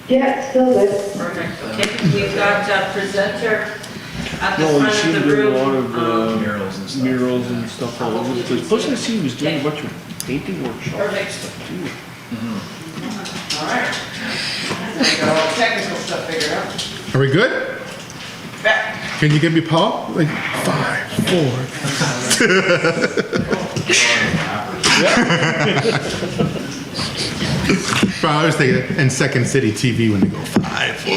Yeah, still good. Perfect, okay. We've got a presenter at the No, you front see of him the doing room. a lot of Murals and stuff. murals and stuff all over the place. Plus I see he was doing a bunch of painting workshops and Perfect. stuff too. All right. We got all the technical stuff figured out. Are we good? Can you give me Paul? Like 5, 4. I was thinking in Second City TV when they go 5, 4.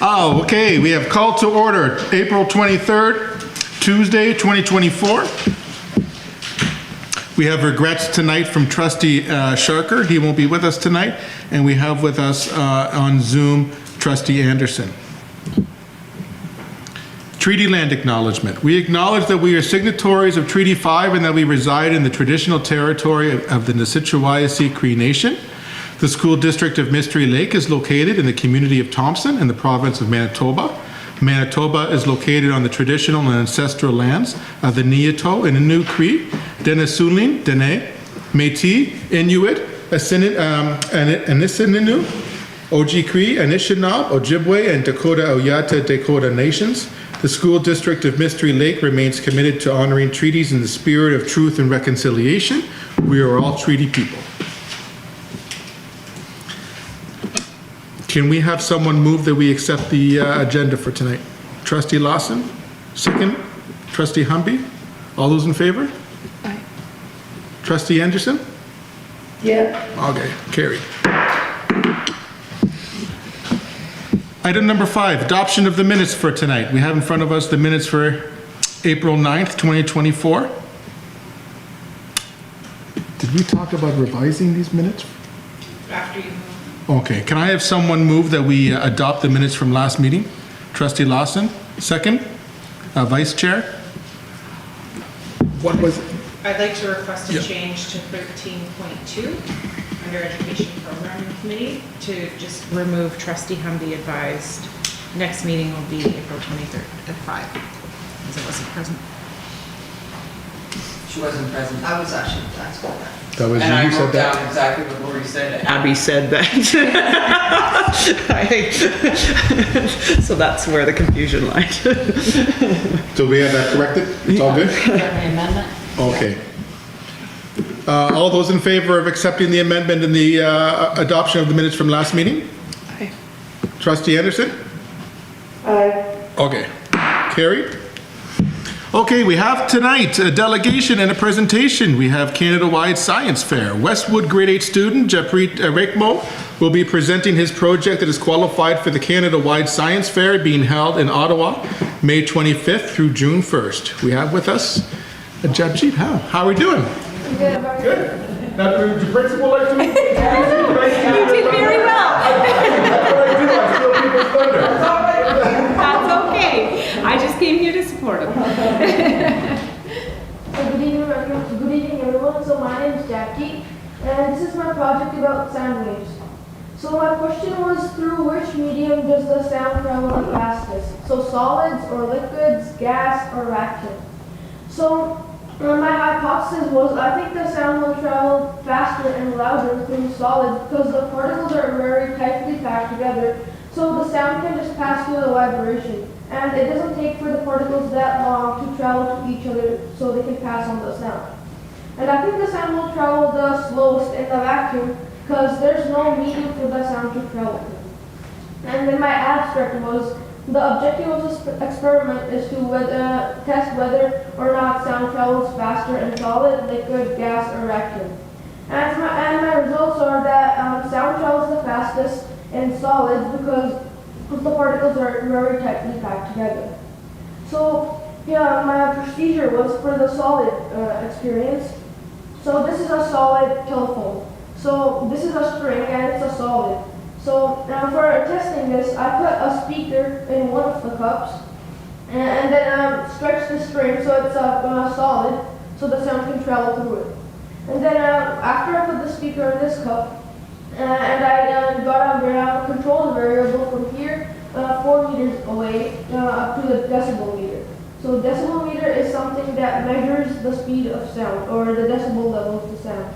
Oh, okay. We have call to order April 23rd, Tuesday, 2024. We have regrets tonight from Trustee Sharker. He won't be with us tonight. And we have with us on Zoom Trustee Anderson. Treaty Land Acknowledgement. We acknowledge that we are signatories of Treaty 5 and that we reside in the traditional territory of the Nisichawayasi Cree Nation. The School District of Mystery Lake is located in the community of Thompson in the province of Manitoba. Manitoba is located on the traditional and ancestral lands of the Niyato and Innu Cree, Denisulin, Dene, Métis, Inuit, Anishinaabe, Oji Cree, Anishinaabe, Ojibwe, and Dakota Oyata Dakota nations. The School District of Mystery Lake remains committed to honoring treaties in the spirit of truth and reconciliation. We are all treaty people. Can we have someone move that we accept the agenda for tonight? Trustee Lawson, second. Trustee Humby, all those in favor? Aye. Trustee Anderson? Yeah. Okay, carried. Item number 5, adoption of the minutes for tonight. We have in front of us the minutes for April 9th, 2024. Did we talk about revising these minutes? After you move. Okay, can I have someone move that we adopt the minutes from last meeting? Trustee Lawson, second. Vice Chair? What was it? I'd like to request a Yeah. change to 13.2 under Education Program Committee to just remove trustee Humby advised. Next meeting will be April 23rd at 5, as I wasn't present. She wasn't present. I was actually, that's what that. That was And I you who wrote said that? down exactly what Lori said. Abby said that. So that's where the confusion lied. So we have that corrected? It's all good? amendment? Okay. All those in favor of accepting the amendment and the adoption of the minutes from last meeting? Aye. Trustee Anderson? Aye. Okay. Carried. Okay, we have tonight a delegation and a presentation. We have Canada-wide Science Fair. Westwood grade 8 student Japrit Rekmo will be presenting his project that is qualified for the Canada-wide Science Fair being held in Ottawa, May 25th through June 1st. We have with us Japrit. How are we doing? Good. Now, would your principal like to? You did very well. That's what I do. I steal people's thunder. That's okay. I just came here to support him. Good evening, everyone. So my name is Jackie, and this is my project about sound waves. So my question was, through which medium does the sound travel the fastest? So solids or liquids, gas or vacuum? So my hypothesis was, I think the sound will travel faster and louder through solids because the particles are very tightly packed together. So the sound can just pass through the vibration. And it doesn't take for the particles that long to travel to each other so they can pass on the sound. And I think the sound will travel the slowest in the vacuum because there's no medium for the sound to travel to. And then my abstract was, the objective of this experiment is to test whether or not sound travels faster in solid, liquid, gas, or vacuum. And my results are that sound travels the fastest in solids because the particles are very tightly packed together. So yeah, my procedure was for the solid experience. So this is a solid telephone. So this is a string and it's a solid. So now for testing this, I put a speaker in one of the cups and then stretch the string so it's solid so the sound can travel through it. And then after I put the speaker in this cup, and I got a control variable from here 4 meters away up to the decibel meter. So decibel meter is something that measures the speed of sound or the decibel level of the sound.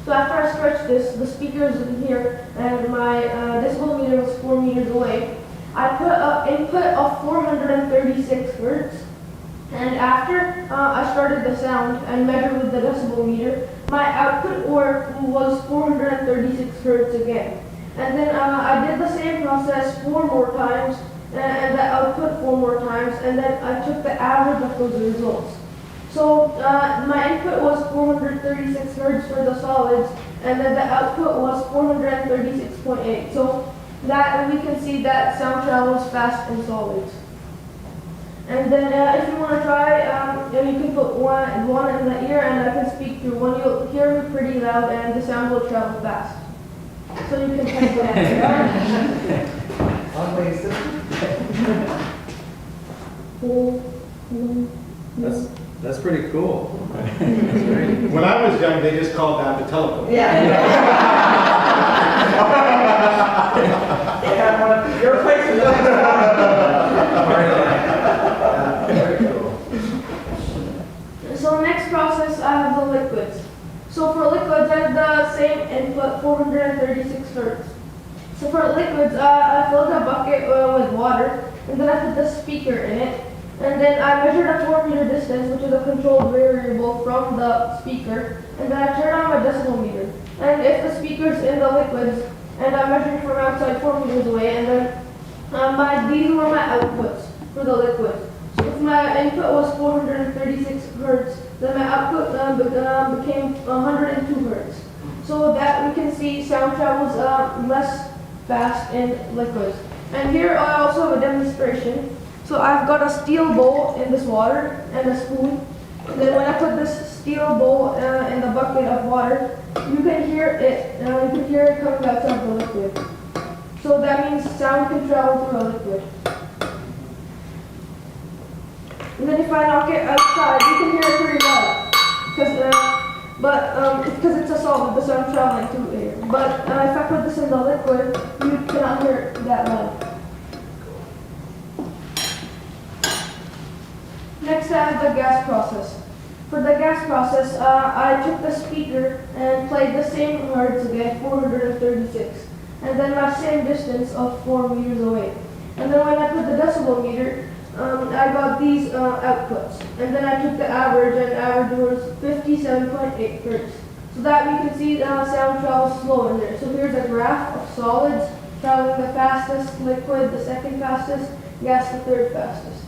So after I stretched this, the speaker is in here, and my decibel meter was 4 meters away. I put an input of 436 hertz, and after I started the sound and measured with the decibel meter, my output was 436 hertz again. And then I did the same process 4 more times, and the output 4 more times, and then I took the average of those results. So my input was 436 hertz for the solids, and then the output was 436.8. So that we can see that sound travels fast in solids. And then if you want to try, you can put one in the ear, and I can speak through one. You'll hear me pretty loud, and the sound will travel fast. So you can test that. That's pretty cool. When I was young, they just called that the telephone. Yeah. Yeah, your place is very cool. So next process, I have the liquids. So for liquids, I have the same input, 436 hertz. So for liquids, I filled a bucket with water, and then I put the speaker in it. And then I measured a 4 meter distance, which is a controlled variable from the speaker. And then I turned on my decibel meter. And if the speaker's in the liquids, and I measured from outside 4 meters away, and then these were my outputs for the liquid. So if my input was 436 hertz, then my output became 102 hertz. So that we can see sound travels less fast in liquids. And here I also have a demonstration. So I've got a steel bowl in this water and a spoon. And then when I put this steel bowl in the bucket of water, you can hear it. You can hear it coming out of the liquid. So that means sound can travel through a liquid. And then if I knock it outside, you can hear it pretty loud. Because it's a solid, the sound traveling through air. But if I put this in the liquid, you cannot hear it that loud. Next, I have the gas process. For the gas process, I took the speaker and played the same hertz again, 436, and then my same distance of 4 meters away. And then when I put the decibel meter, I got these outputs. And then I took the average, and average was 57.8 hertz. So that we can see sound travels slow in there. So here's a graph of solids traveling the fastest, liquid the second fastest, gas the third fastest.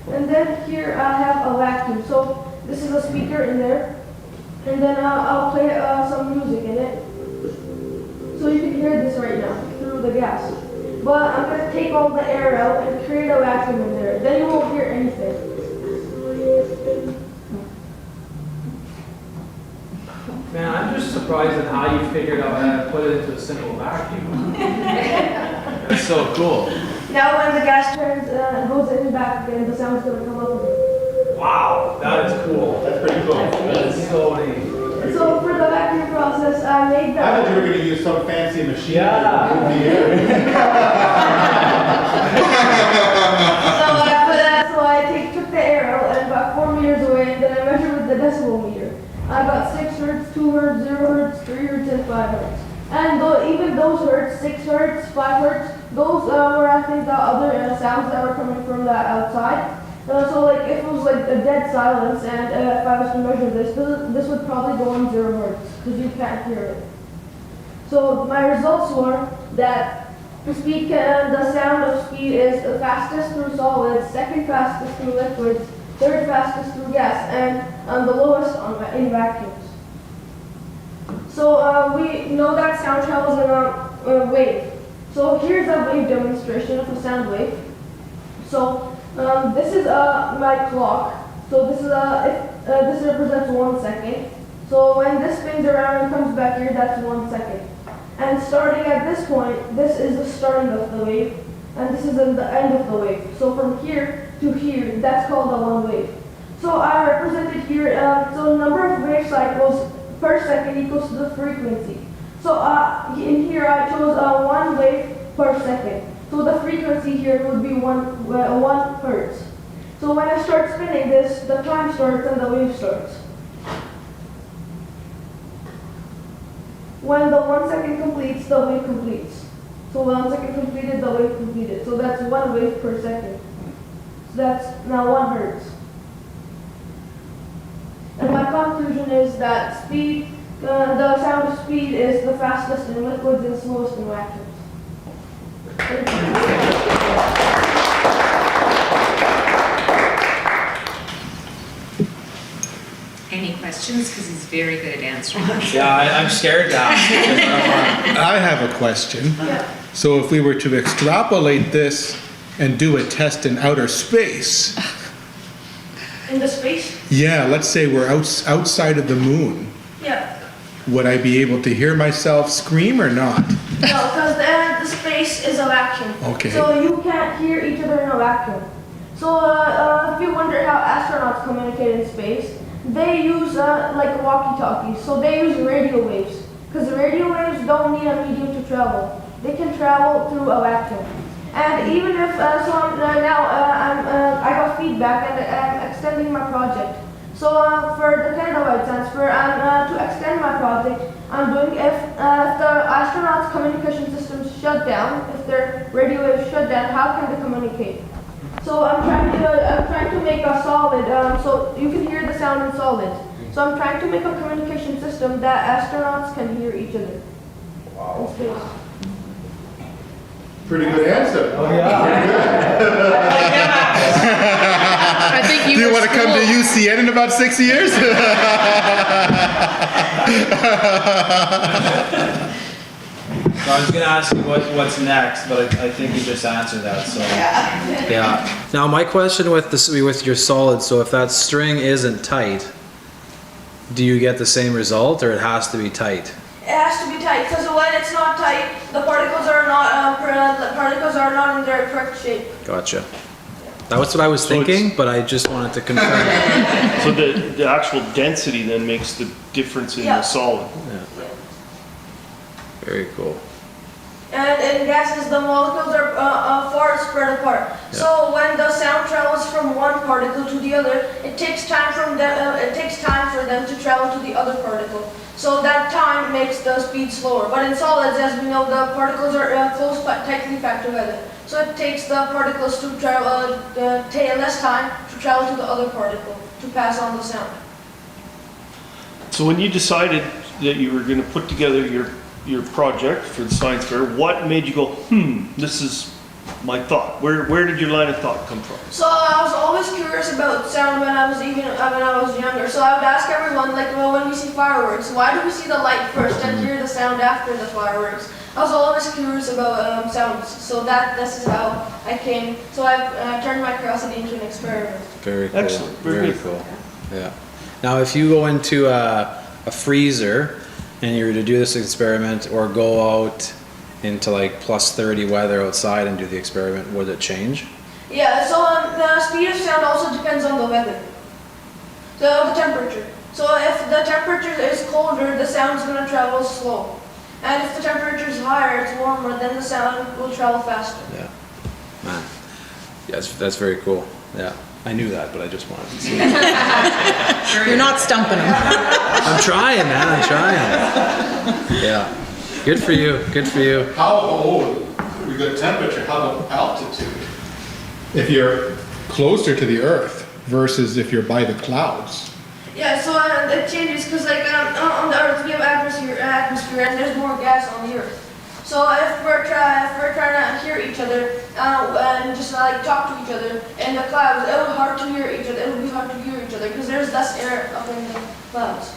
And then here I have a vacuum. So this is a speaker in there. And then I'll play some music in it. So you can hear this right now through the gas. But I'm going to take all the air out and create a vacuum in there. Then you won't hear anything. Man, I'm just surprised at how you figured out how to put it into a simple vacuum. That's so cool. Now when the gas turns and goes in and back again, the sound's going to come up. Wow, that is cool. That's pretty cool. That is so neat. So for the vacuum process, I made I thought you were the... going to use some fancy machine. Yeah. to move the air. So I took the air out and about 4 meters away, and then I measured with the decibel meter. I got 6 hertz, 2 hertz, 0 hertz, 3 hertz, and 5 hertz. And even those hertz, 6 hertz, 5 hertz, those were I think the other sounds that were coming from the outside. So like if it was like a dead silence, and if I was to measure this would probably go on 0 hertz because you can't hear it. So my results were that the sound of speed is the fastest through solids, second fastest through liquids, third fastest through gas, and the lowest in vacuums. So we know that sound travels in a wave. So here's a wave demonstration of a sound wave. So this is my clock. So this represents 1 second. So when this spins around and comes back here, that's 1 second. And starting at this point, this is the starting of the wave, and this is the end of the wave. So from here to here, that's called a one wave. So I represented here, so number of wave cycles per second equals to the frequency. So in here I chose 1 wave per second. So the frequency here would be 1 hertz. So when I start spinning this, the time starts and the wave starts. when the 1 second completes, the wave completes. So 1 second completed, the wave completed. So that's 1 wave per second. So that's now 1 hertz. And my conclusion is that speed, the sound speed is the fastest in liquids and slowest in vacuums. Any questions? Because he's very good at answering. Yeah, I'm scared to ask. I have a question. Yeah. So if we were to extrapolate this and do a test in outer space, In the space? yeah, let's say we're outside of the moon, Yeah. would I be able to hear myself scream or not? No, because the space is a vacuum. Okay. So you can't hear each other in a vacuum. So if you wonder how astronauts communicate in space, they use like walkie-talkies. So they use radio waves. Because the radio waves don't need a medium to travel. They can travel through a vacuum. And even if, I got feedback and I'm extending my project. So for the Canada-wide transfer, to extend my project, I'm doing if the astronauts' communication systems shut down, if their radio waves shut down, how can they communicate? So I'm trying to make a solid, so you can hear the sound in solids. So I'm trying to make a communication system that astronauts can hear each other. Wow. In space. Pretty good answer. Oh, yeah. I think you Do you were want to come to schooled. UCN in about 6 years? So I was gonna ask you what's next, but I think you just answered that, so. Yeah. Now, my question with your solid, so if that string isn't tight, do you get the same result, or it has to be tight? It has to be tight because when it's not tight, the particles are not in their correct shape. Gotcha. That was what I was So it's- thinking, but I just wanted to confirm. So the actual density then makes the difference in Yeah. the solid. Very cool. And in gases, the molecules are far spread apart. Yeah. So when the sound travels from one particle to the other, it takes time for them to travel to the other particle. So that time makes the speed slower. But in solids, as we know, the particles are close but tightly packed together. So it takes the particles to travel less time to travel to the other particle to pass on the sound. So when you decided that you were going to put together your project for the science fair, what made you go, this is my thought? Where did your line of thought come from? So I was always curious about sound when I was younger. So I would ask everyone, like, well, when we see fireworks, why do we see the light first and hear the sound after the fireworks? I was always curious about sounds. So this is how I came. So I turned my curiosity into an experiment. Very cool. Excellent. Very Very good. cool. Yeah. Now, if you go into a freezer and you were to do this experiment, or go out into like +30 weather outside and do the experiment, would it change? Yeah. So the speed of sound also depends on the weather. So the temperature. So if the temperature is colder, the sound is going to travel slow. And if the temperature is higher, it's warmer, then the sound will travel faster. Yeah. Man. Yeah, that's very cool. Yeah. I knew that, but I just wanted to see. You're not stumping him. I'm trying, man. I'm trying. Yeah. Good for you. Good for you. We got temperature, how about altitude? If you're closer to the Earth versus if you're by the clouds. Yeah, so it changes because like on the Earth we have atmosphere, and there's more gas on the Earth. So if we're trying to hear each other and just like talk to each other in the clouds, it would be hard to hear each other. It would be hard to hear each other because there's less air up in the clouds.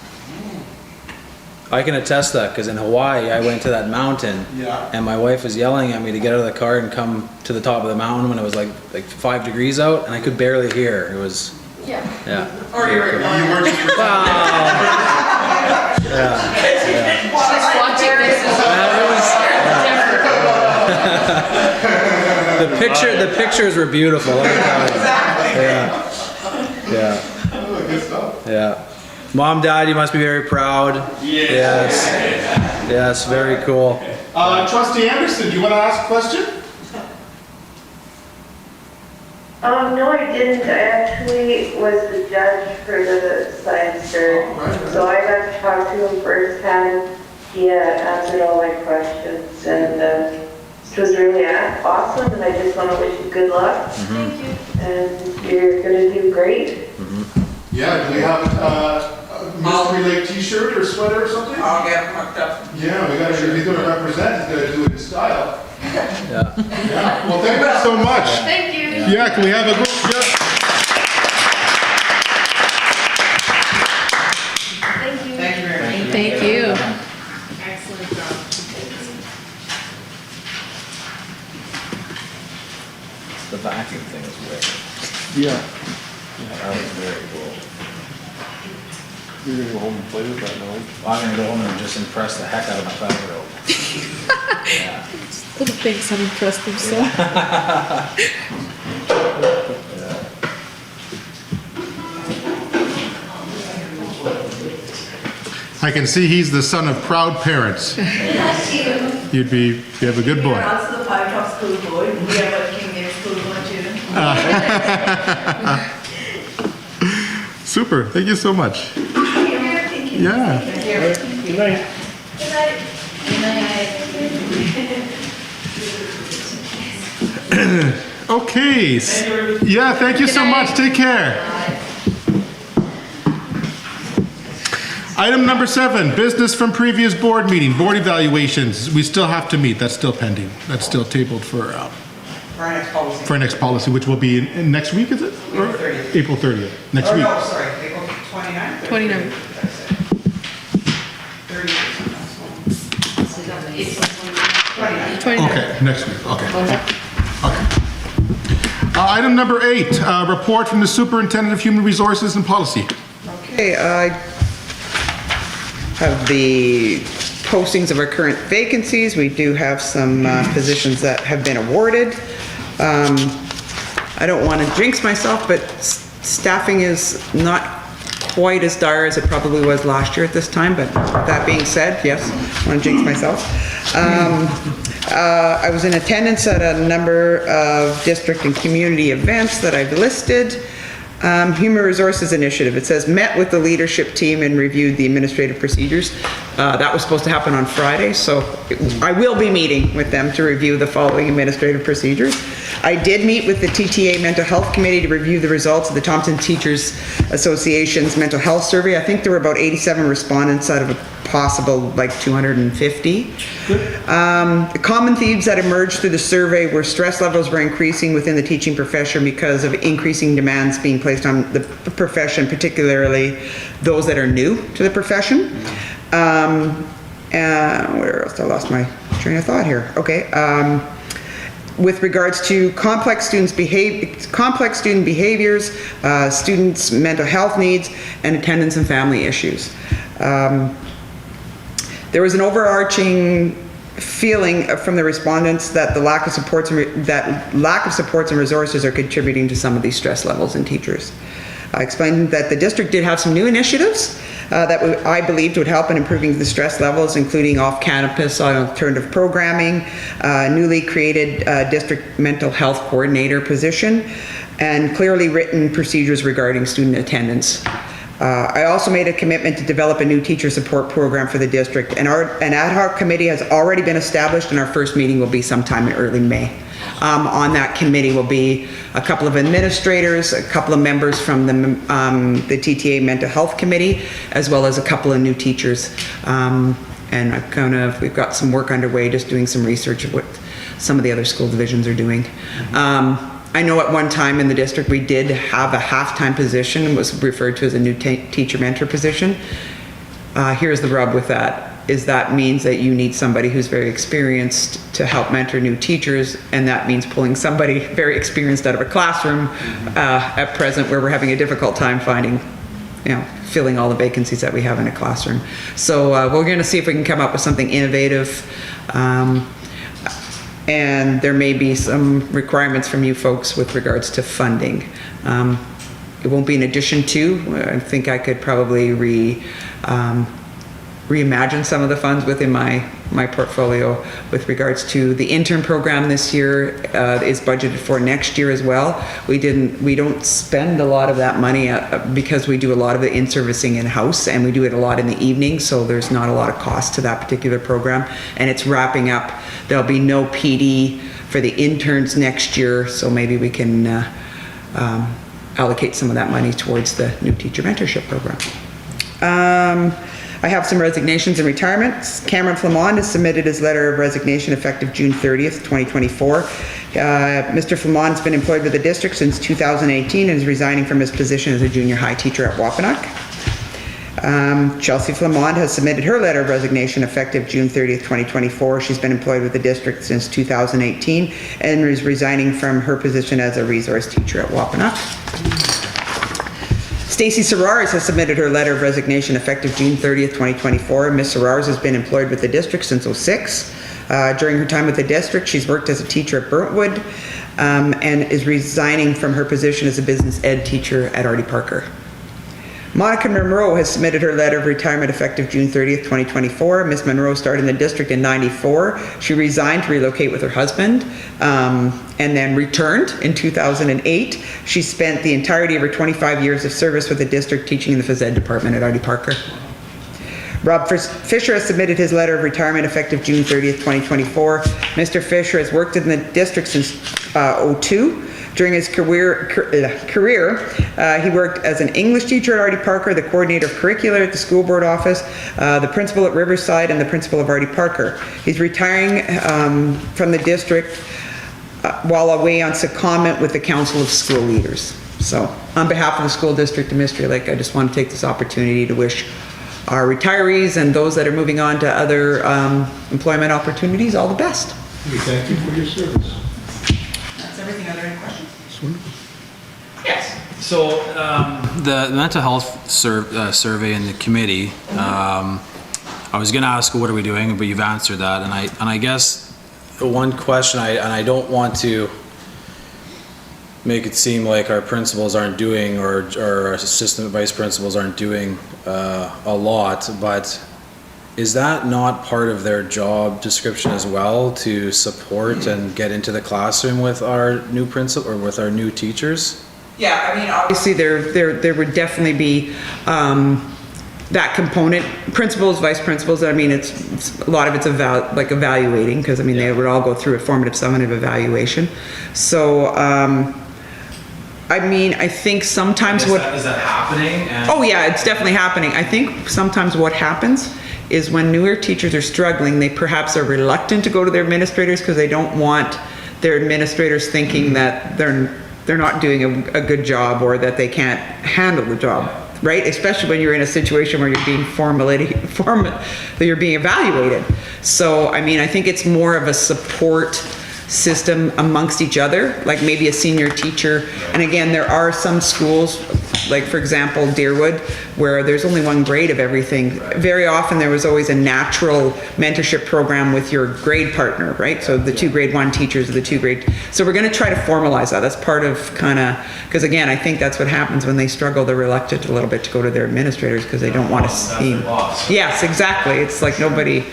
I can attest that because in Hawaii, I went to that mountain, Yeah. and my wife was yelling at me to get out of the car and come to the top of the mountain when it was like 5 degrees out, and I could barely hear. It was, Yeah. yeah. Or you were Wow. Yeah. She's watching this as The pictures were beautiful. Let me tell you. Yeah. Good stuff. Yeah. Mom, Dad, you must be very proud. Yes. Yes, very cool. Trustee Anderson, do you want to ask a question? No, I didn't. I actually was the judge for the science fair, so I got to talk to him firsthand. answered all my questions, and it was really awesome, and I just want to wish you good luck. Thank you. And you're going to do great. Yeah, do we have a Mystery Lake t-shirt or sweater or something? I'll get them hooked up. Yeah, we gotta, if he's gonna represent, he's gotta do it in style. Yeah. Yeah, well, thank you so much. Thank you. Yeah, can we have a group? Yeah. Thank you. Thank you very much. Thank you. Excellent job. The vacuum thing is weird. Yeah. That was very cool. You're gonna go home and play with that now. Well, I'm gonna go home and just impress the heck out of my 5-year-old. Yeah. Little things have impressed them so. I can see he's the son of proud parents. You have a good boy. Also the Five Top School Board, we have a King David School Board too. Super, thank you so much. Yeah. Good night. Okay. Yeah, thank you so much. Take care. Item number 7, business from previous board meeting, board evaluations. We still have to meet. That's still pending. That's still tabled for our next policy. our next policy, which will be in next week, is it? April 30th. April 30th. Next Oh, week. no, sorry, April 29th? 29th. 30th. Okay, next week. Okay. Okay. Item number 8, report from the Superintendent of Human Resources and Policy. Okay, I have the postings of our current vacancies. We do have some positions that have been awarded. I don't want to jinx myself, but staffing is not quite as dire as it probably was last year at this time, but that being said, yes, I want to jinx myself. I was in attendance at a number of district and community events that I've listed. Human Resources Initiative, it says, met with the leadership team and reviewed the administrative procedures. That was supposed to happen on Friday, so I will be meeting with them to review the following administrative procedures. I did meet with the TTA Mental Health Committee to review the results of the Thompson Teachers Association's mental health survey. I think there were about 87 respondents out of a possible like 250. The common themes that emerged through the survey were stress levels were increasing within the teaching profession because of increasing demands being placed on the profession, particularly those that are new to the profession. Where else? I lost my train of thought here. Okay. With regards to complex student behaviors, students' mental health needs, and attendance and family issues. There was an overarching feeling from the respondents that the lack of supports and resources are contributing to some of these stress levels in teachers. I explained that the district did have some new initiatives that I believed would help in improving the stress levels, including off-campus alternative programming, newly created district mental health coordinator position, and clearly written procedures regarding student attendance. I also made a commitment to develop a new teacher support program for the district, and an ad hoc committee has already been established, and our first meeting will be sometime in early May. On that committee will be a couple of administrators, a couple of members from the TTA Mental Health Committee, as well as a couple of new teachers. And we've got some work underway, just doing some research of what some of the other school divisions are doing. I know at one time in the district we did have a half-time position, and was referred to as a new teacher mentor position. Here's the rub with that, is that means that you need somebody who's very experienced to help mentor new teachers, and that means pulling somebody very experienced out of a classroom at present, where we're having a difficult time finding, filling all the vacancies that we have in a classroom. So we're going to see if we can come up with something innovative. And there may be some requirements from you folks with regards to funding. It won't be in addition to. I think I could probably reimagine some of the funds within my portfolio with regards to the intern program this year is budgeted for next year as well. We don't spend a lot of that money because we do a lot of the in-servicing in-house, and we do it a lot in the evening, so there's not a lot of cost to that particular program, and it's wrapping up. There'll be no PD for the interns next year, so maybe we can allocate some of that money towards the new teacher mentorship program. I have some resignations and retirements. Cameron Flamond has submitted his letter of resignation effective June 30th, 2024. Mr. Flamond has been employed with the district since 2018 and is resigning from his position as a junior high teacher at Wapanuck. Chelsea Flamond has submitted her letter of resignation effective June 30th, 2024. She's been employed with the district since 2018 and is resigning from her position as a resource teacher at Wapanuck. Stacey Serrars has submitted her letter of resignation effective June 30th, 2024. Ms. Serrars has been employed with the district since 2006. During her time with the district, she's worked as a teacher at Burntwood and is resigning from her position as a business ed teacher at Artie Parker. Monica Monroe has submitted her letter of retirement effective June 30th, 2024. Ms. Monroe started in the district in '94. She resigned to relocate with her husband and then returned in 2008. She spent the entirety of her 25 years of service with the district teaching in the phys ed department at Artie Parker. Rob Fisher has submitted his letter of retirement effective June 30th, 2024. Mr. Fisher has worked in the district since 2002. During his career, he worked as an English teacher at Artie Parker, the coordinator of curricula at the school board office, the principal at Riverside, and the principal of Artie Parker. He's retiring from the district while away on secondment with the Council of School Leaders. So, on behalf of the school district of Mystery Lake, I just want to take this opportunity to wish our retirees and those that are moving on to other employment opportunities all the best. We thank you for your service. That's everything. Are there any questions? Yes. So, the mental health survey in the committee, I was gonna ask what are we doing, but you've answered that, and I guess one question I don't want to make it seem like our principals aren't doing or our assistant vice principals aren't doing a lot, but is that not part of their job description as well, to support and get into the classroom with our new principal or with our new teachers? Yeah, I mean, obviously there would definitely be that component. Principals, vice principals, I mean, it's a lot of it's like evaluating, because I mean, they would all go through a formative summative evaluation. So, I mean, I think sometimes Is that happening? Oh yeah, it's definitely happening. I think sometimes what happens is when newer teachers are struggling, they perhaps are reluctant to go to their administrators because they don't want their administrators thinking that they're not doing a good job or that they can't handle the job, right? Especially when you're in a situation where you're being you're being evaluated. So, I mean, I think it's more of a support system amongst each other, like maybe a senior teacher. And again, there are some schools, like for example, Deerwood, where there's only one grade of everything. Very often there was always a natural mentorship program with your grade partner, right? So the two grade 1 teachers, the two grade. So we're going to try to formalize that. That's part of because again, I think that's what happens when they struggle. They're reluctant a little bit to go to their administrators because they don't want to seem. Yes, exactly. It's like nobody,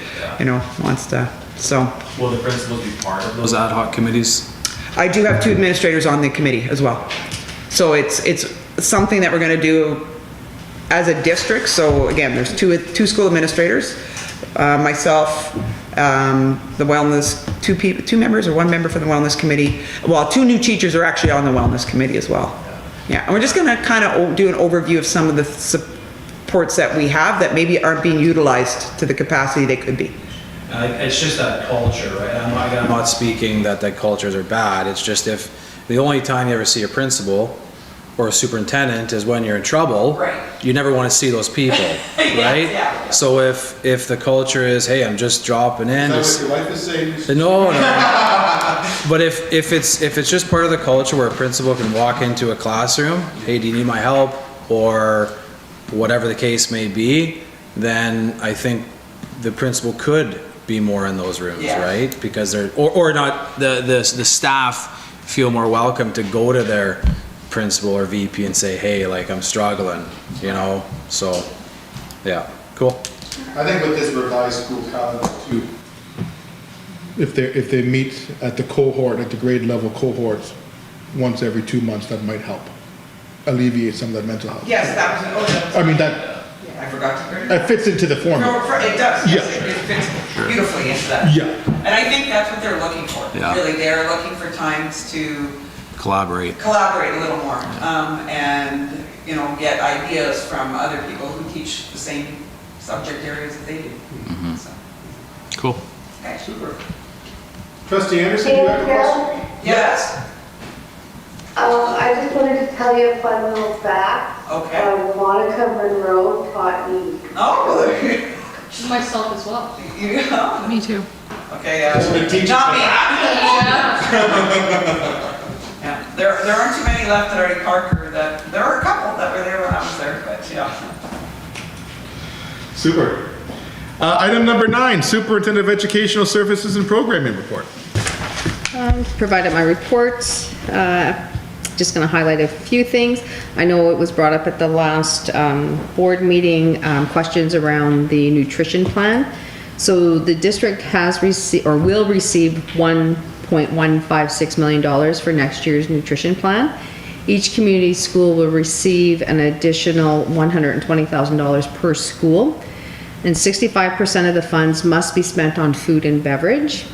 wants to. So. Will the principals be part of those ad hoc committees? I do have 2 administrators on the committee as well. So it's something that we're going to do as a district. So again, there's two school administrators, myself, the wellness, 2 members or 1 member for the wellness committee. Well, 2 new teachers are actually on the wellness committee as well. Yeah, and we're just going to kind of do an overview of some of the supports that we have that maybe aren't being utilized to the capacity they could be. It's just that culture, right? I'm not speaking that cultures are bad. It's just if the only time you ever see a principal or a superintendent is when you're in trouble, right, you never want to see those people, right? Yeah. So if the culture is, hey, I'm just dropping in. Is that what your wife is saying? No. But if it's just part of the culture where a principal can walk into a classroom, hey, do you need my help, or whatever the case may be, then I think the principal could be more in those rooms, right? Because they're or not the staff feel more welcome to go to their principal or VP and say, hey, like I'm struggling, So yeah, cool. I think with this revised school calendar too, if they meet at the cohort, at the grade level cohorts, once every 2 months, that might help alleviate some of that mental health. Yes, that was, I mean, that, I forgot to bring that fits into the formula. It does, yes, it fits beautifully into that. Yeah. And I think that's what they're looking for. Yeah. Really, they're looking for times to Collaborate. collaborate a little more, and, you know, get ideas from other people who teach the same subject areas that they do. So, Cool. okay. Super. Trustee Anderson, do you have a question? Yes, I just wanted to tell you a fun little fact. okay. Monica Monroe taught me. Oh, Myself as well. yeah. Me too. Okay, the teacher not me. Yeah. Yeah, there aren't too many left at Artie Parker. There are a couple that were there when I was there, but yeah. Super. Item number 9, Superintendent of Educational Services and Programming Report. Provided my reports. Just going to highlight a few things. I know it was brought up at the last board meeting, questions around the nutrition plan. So the district has received or will receive $1.156 million for next year's nutrition plan. Each community school will receive an additional $120,000 per school, and 65% of the funds must be spent on food and beverage.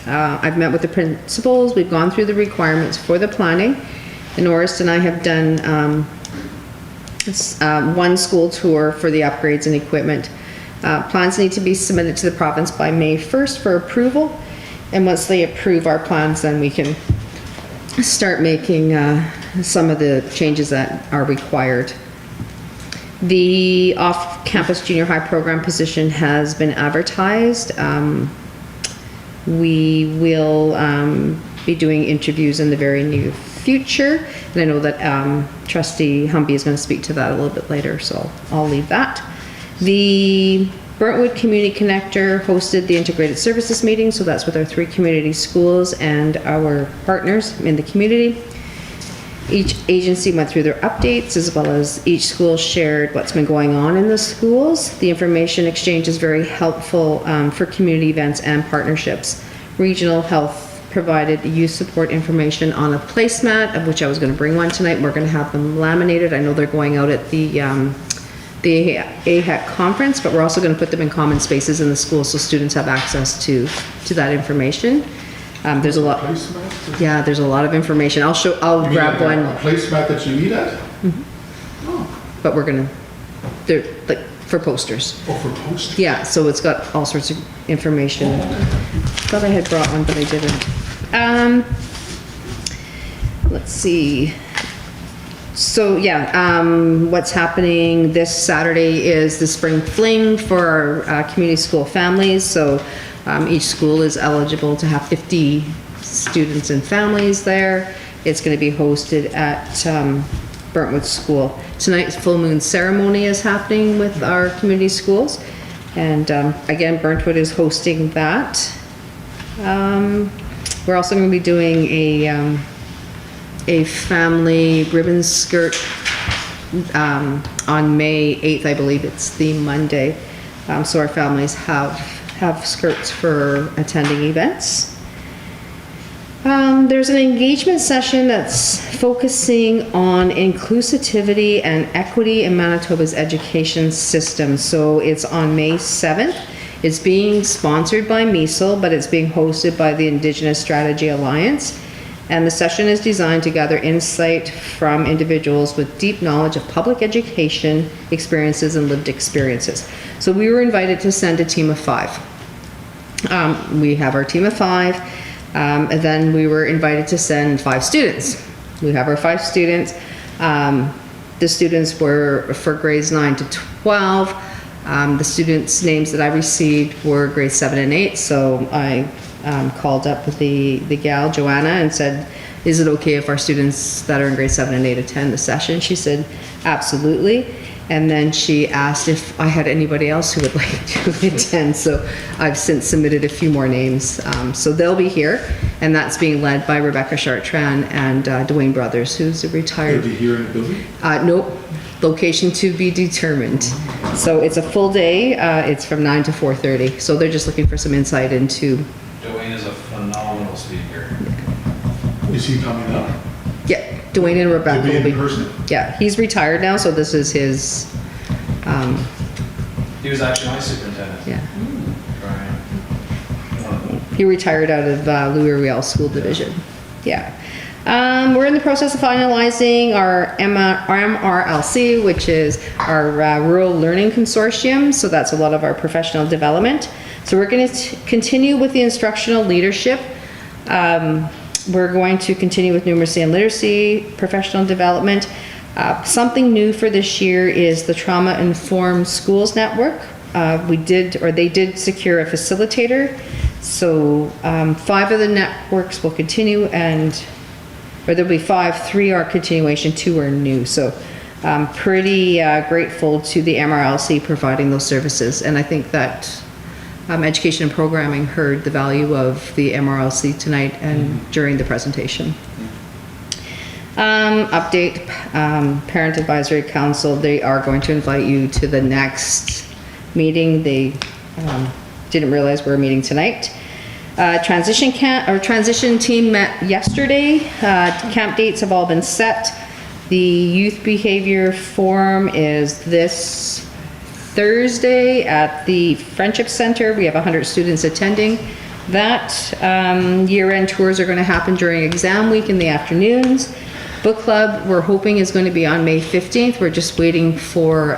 I've met with the principals, we've gone through the requirements for the planning, and Orist and I have done one school tour for the upgrades and equipment. Plans need to be submitted to the province by May 1st for approval, and once they approve our plans, then we can start making some of the changes that are required. The off-campus junior high program position has been advertised. We will be doing interviews in the very near future, and I know that Trustee Humby is going to speak to that a little bit later, so I'll leave that. The Burntwood Community Connector hosted the integrated services meeting, so that's with our 3 community schools and our partners in the community. Each agency went through their updates, as well as each school shared what's been going on in the schools. The information exchange is very helpful for community events and partnerships. Regional Health provided youth support information on a placemat, of which I was going to bring one tonight. We're going to have them laminated. I know they're going out at the AHEC conference, but we're also going to put them in common spaces in the school so students have access to that information. There's a lot. Placemat? Yeah, there's a lot of information. I'll grab one. A placemat that you eat at? But they're like for posters. Oh, for posters? Yeah, so it's got all sorts of information. Thought I had brought one, but I didn't. Let's see. So yeah, what's happening this Saturday is the spring fling for our community school families. So each school is eligible to have 50 students and families there. It's going to be hosted at Burntwood School. Tonight's full moon ceremony is happening with our community schools. And again, Burntwood is hosting that. We're also going to be doing a family ribbon skirt on May 8th, I believe it's the Monday. So our families have skirts for attending events. There's an engagement session that's focusing on inclusivity and equity in Manitoba's education system. So it's on May 7th. It's being sponsored by MESL, but it's being hosted by the Indigenous Strategy Alliance. And the session is designed to gather insight from individuals with deep knowledge of public education experiences and lived experiences. So we were invited to send a team of 5. We have our team of 5, and then we were invited to send 5 students. We have our 5 students. The students were for grades 9 to 12. The students' names that I received were grades 7 and 8, so I called up with the gal, Joanna, and said, is it okay if our students that are in grade 7 and 8 attend the session? She said, absolutely. And then she asked if I had anybody else who would like to attend, so I've since submitted a few more names. So they'll be here, and that's being led by Rebecca Chartrand and Dwayne Brothers, who's a retired... Are they here in the building? Nope. Location to be determined. So it's a full day, it's from 9 to 4:30. So they're just looking for some insight into, Dwayne is a phenomenal speaker. Is he coming up? yeah, Dwayne and Rebecca Will be will in be. person? Yeah, he's retired now, so this is his, He was actually my superintendent. yeah. Brian. He retired out of Louis Riel School Division. Yeah. We're in the process of finalizing our MRLC, which is our Rural Learning Consortium. So that's a lot of our professional development. So we're going to continue with the instructional leadership. We're going to continue with numeracy and literacy, professional development. Something new for this year is the Trauma Informed Schools Network. They did secure a facilitator. So 5 of the networks will continue or there'll be 5, 3 are continuation, 2 are new. So pretty grateful to the MRLC providing those services. And I think that Education and Programming heard the value of the MRLC tonight and during the presentation. Update, Parent Advisory Council, they are going to invite you to the next meeting. They didn't realize we were meeting tonight. Transition team met yesterday. Camp dates have all been set. The youth behavior forum is this Thursday at the Friendship Center. We have 100 students attending. That year-end tours are going to happen during exam week in the afternoons. Book club, we're hoping, is going to be on May 15th. We're just waiting for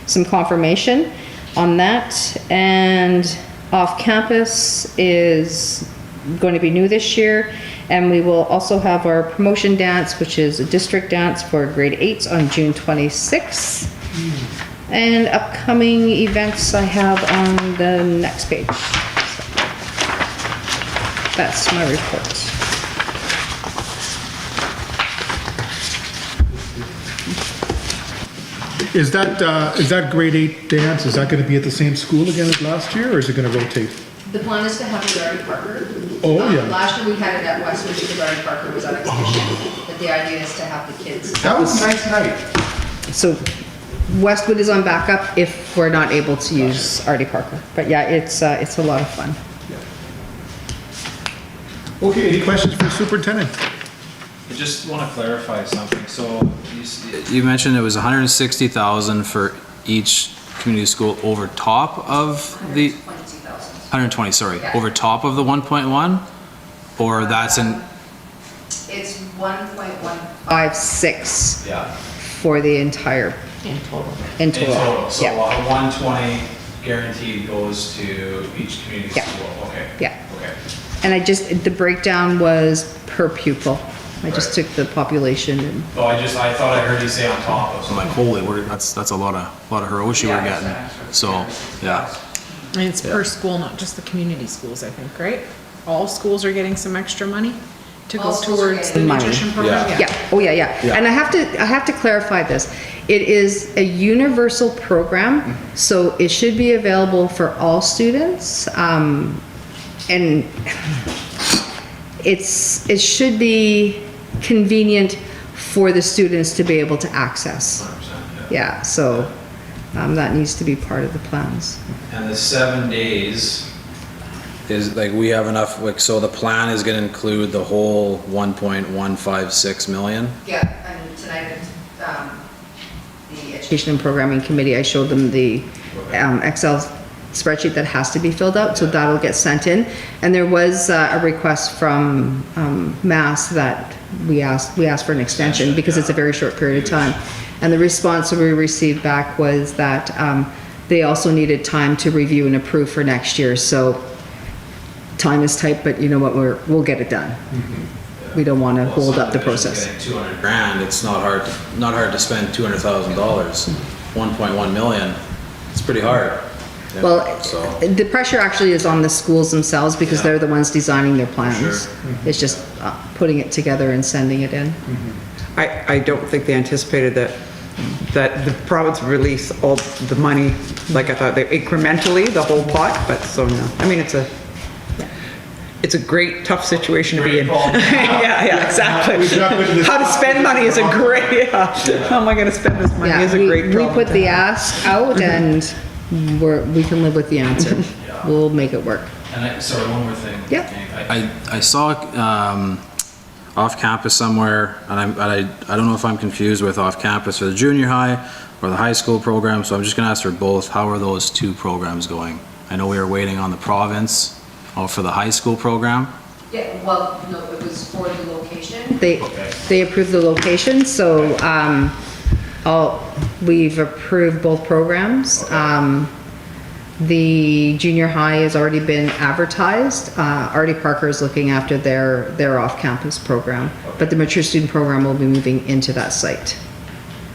some confirmation on that. And off campus is going to be new this year. And we will also have our promotion dance, which is a district dance for grade 8s on June 26th. And upcoming events I have on the next page. So that's my report. Is that grade 8 dance, is that gonna be at the same school again as last year, or is it gonna rotate? The plan is to have it at Artie Parker. Oh, yeah. Last year we had it at Westwood because Artie Parker was on exhibition. But the idea is to have the kids. That was a nice night. So Westwood is on backup if we're not able to use Artie Parker. But yeah, it's a lot of fun. Okay, any questions for the superintendent? I just want to clarify something. So you mentioned it was 160,000 for each community school over top of the 120, sorry, over top of the 1.1, or that's in. It's 1.156 Yeah. for the entire. In total. So Yeah. 120 guaranteed goes to each community Yeah. school. Okay. Yeah. Okay. And the breakdown was per pupil. I just Right. took the population and. Oh, I thought I heard you say on top of. So I'm like, holy, that's a lot of Hiroshi we're getting. So, yeah. And it's per school, not just the community schools, I think, right? All schools are getting some extra money to go towards the money. nutrition program? Yeah, oh yeah. And I have to clarify this. It is a universal program, so it should be available for all students. And it should be convenient for the students to be able to access. 100%, Yeah, so that needs to be part of the plans. And the 7 days is like, we have enough, like, so the plan is gonna include the whole 1.156 million? Yeah, and tonight, the Education and Programming Committee, I showed them the Excel spreadsheet that has to be filled out, so that'll get sent in. And there was a request from Mass that we asked for an extension because it's a very short period of time. And the response that we received back was that they also needed time to review and approve for next year. So time is tight, but you know what, we'll get it done. We don't want to hold up the process. Getting 200 grand, it's not hard to spend $200,000. 1.1 million, it's pretty hard. Yeah, Well, so, the pressure actually is on the schools themselves because Yeah. they're the ones designing their plans. Sure. It's just putting it together and sending it in. I don't think they anticipated that the province would release all the money, like I thought, they incrementally, the whole pot, but so no. I mean, it's it's a great, tough situation to be Great in. problem. Yeah, exactly. We dropped into this- How to spend money is a great, how am I gonna spend this money Yeah, is a great we problem. put to the have. ask out and we can live with the answer. We'll make it work. And sorry, one more thing. Yeah. I saw off campus somewhere, and I don't know if I'm confused with off campus or the junior high or the high school program, so I'm just gonna ask for both. How are those two programs going? I know we were waiting on the province for the high school program. Yeah, well, no, it was for the location. They approved the location, so, we've approved both programs. The junior high has already been advertised. Artie Parker is looking after their off-campus program, but the mature student program will be moving into that site.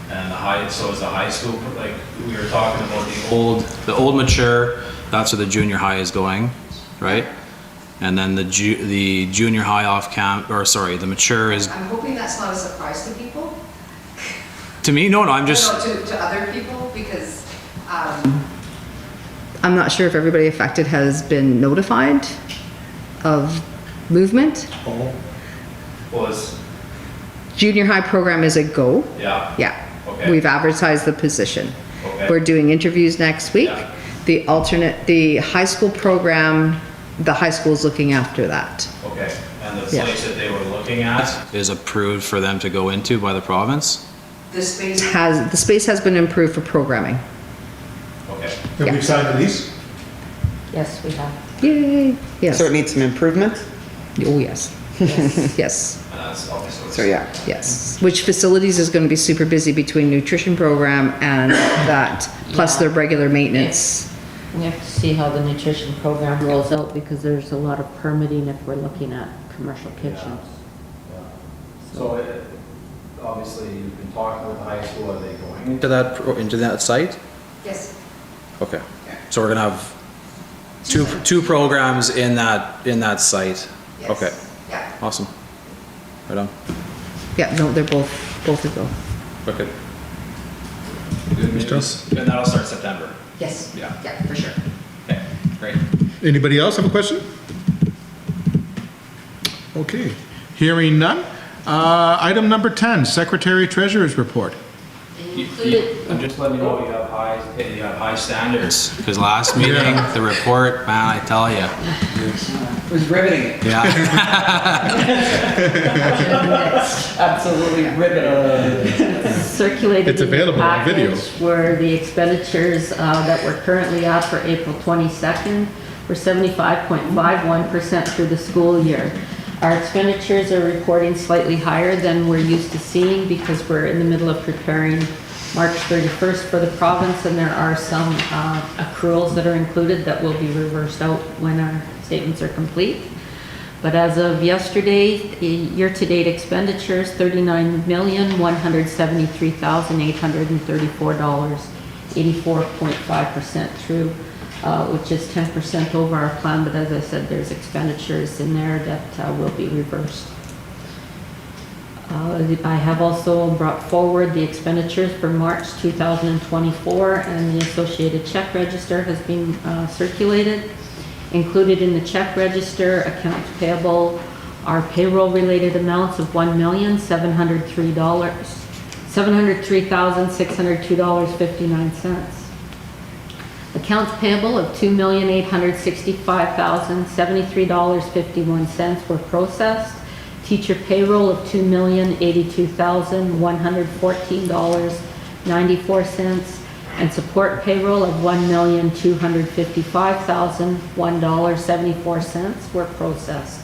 And so is the high school, like, we were talking about the old mature, that's where the junior high is going, right? And then the junior high the mature is, I'm hoping that's not a surprise to people. to me, no, I'm just, No, to other people, because, I'm not sure if everybody affected has been notified of movement. was, Junior high program is a go. yeah. Yeah. Okay. We've advertised the position. Okay. We're doing interviews next week. Yeah. The high school program, the high school's looking after that. Okay, and the Yeah. place that they were looking at is approved for them to go into by the province? the space. The space has been improved for programming. Okay. Have we signed the lease? Yes, we have. Yay, yes. So it needs some improvements? Oh, yes. Yes, And that's obviously. So, yeah. yes. Which facilities is gonna be super busy between nutrition program and that, plus the regular maintenance. We have to see how the nutrition program rolls out because there's a lot of permitting if we're looking at commercial kitchens. So obviously you've been talking with the high school, are they going into that site? Yes. Okay, so we're gonna have two programs in that site? Yes. Okay, Yeah. awesome. Right on. Yeah, no, they're both a go. Okay. Good news. And that'll start September? Yes. Yeah. Yeah, for sure. Okay, great. Anybody else have a question? Okay, hearing none. Item number 10, Secretary Treasurer's Report. I'm just letting you know you have high standards. Because last meeting, the report, man, I tell you. It was riveting. Yeah. Absolutely riveting. Circulated It's in the available on video. package were the expenditures that we're currently at for April 22nd. We're 75.51% through the school year. Our expenditures are reporting slightly higher than we're used to seeing because we're in the middle of preparing March 31st for the province, and there are some accruals that are included that will be reversed out when our statements are complete. But as of yesterday, year-to-date expenditures, $39,173,834, 84.5% through, which is 10% over our plan, but as I said, there's expenditures in there that will be reversed. I have also brought forward the expenditures for March 2024, and the associated check register has been circulated. Included in the check register, accounts payable, are payroll-related amounts of $703,602.59. Accounts payable of $2,865,073.51 were processed. Teacher payroll of $2,082,114.94, and support payroll of $1,255,001.74 were processed.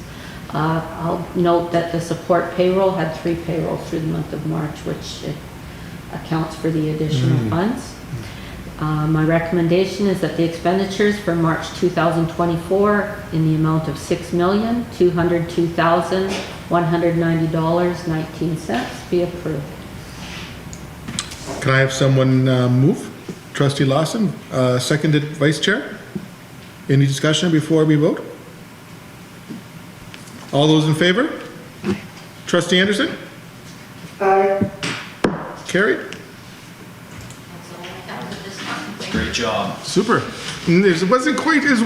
I'll note that the support payroll had 3 payrolls through the month of March, which accounts for the additional funds. My recommendation is that the expenditures for March 2024 in the amount of $6,202,190.19 be approved. Can I have someone move? Trustee Lawson, seconded Vice Chair. Any discussion before we vote? All those in favor? Trustee Anderson? Aye. Carried? Great job. Super. It wasn't quite as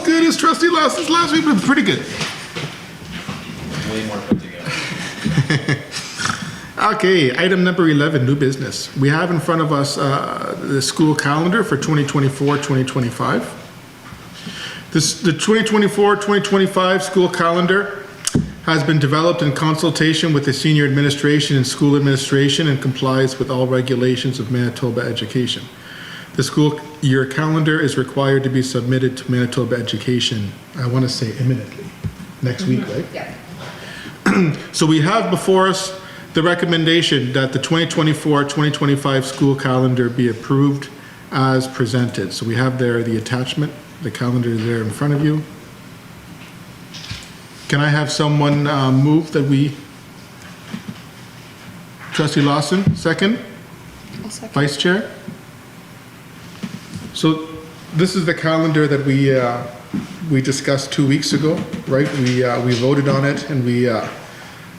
good as Trustee Lawson's last week, but pretty good. way more put together. Okay, item number 11, new business. We have in front of us the school calendar for 2024-2025. The 2024-2025 school calendar has been developed in consultation with the senior administration and school administration and complies with all regulations of Manitoba Education. The school year calendar is required to be submitted to Manitoba Education, I want to say imminently, next week, right? Yeah. So we have before us the recommendation that the 2024-2025 school calendar be approved as presented. So we have there the attachment, the calendar is there in front of you. Can I have someone move that we, Trustee Lawson, second? Vice Chair? So this is the calendar that we discussed 2 weeks ago, right? We voted on it and we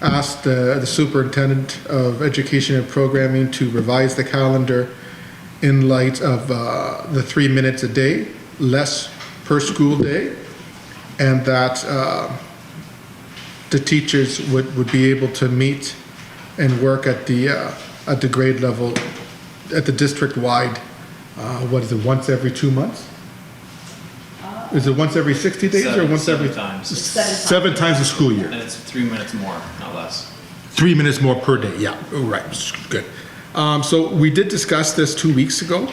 asked the Superintendent of Education and Programming to revise the calendar in light of the 3 minutes a day, less per school day, and that the teachers would be able to meet and work at the grade level, at the district-wide, what is it, once every 2 months? Is it once every 60 days or once every? 7 times. 7 times a school year. And it's 3 minutes more, not less. 3 minutes more per day, yeah, oh, right, good. So we did discuss this 2 weeks ago,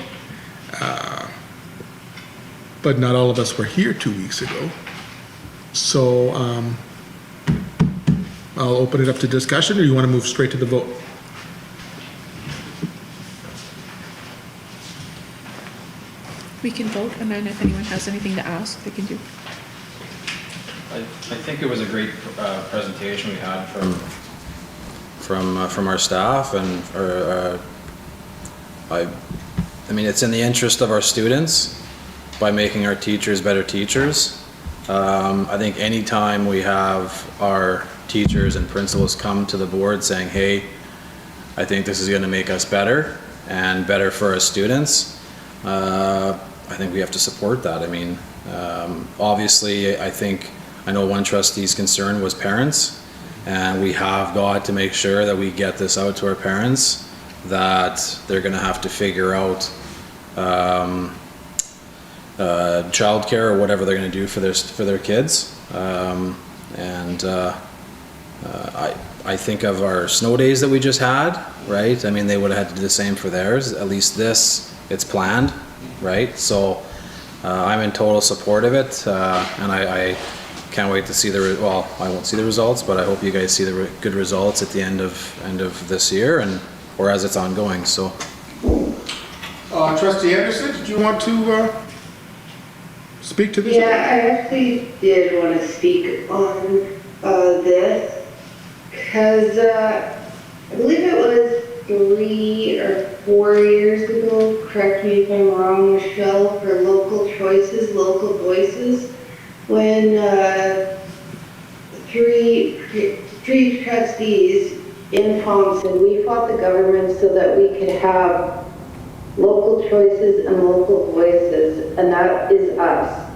but not all of us were here 2 weeks ago. So I'll open it up to discussion, or you want to move straight to the vote? We can vote, and then if anyone has anything to ask, they can do. I think it was a great presentation we had from our staff, and I mean, it's in the interest of our students by making our teachers better teachers. I think anytime we have our teachers and principals come to the board saying, hey, I think this is going to make us better and better for our students, I think we have to support that. I mean, obviously, I know one trustee's concern was parents, and we have got to make sure that we get this out to our parents, that they're going to have to figure out childcare or whatever they're going to do for their kids. I think of our snow days that we just had, right? I mean, they would have had to do the same for theirs. At least this, it's planned, right? So I'm in total support of it, and I can't wait to see well, I won't see the results, but I hope you guys see the good results at the end of this year, or as it's ongoing. So, Trustee Anderson, did you want to speak to this? Yeah, I actually did want to speak on this, because I believe it was 3 or 4 years ago, correct me if I'm wrong, Michelle, for local choices, local voices, when 3 trustees in Thompson, we fought the government so that we could have local choices and local voices, and that is us.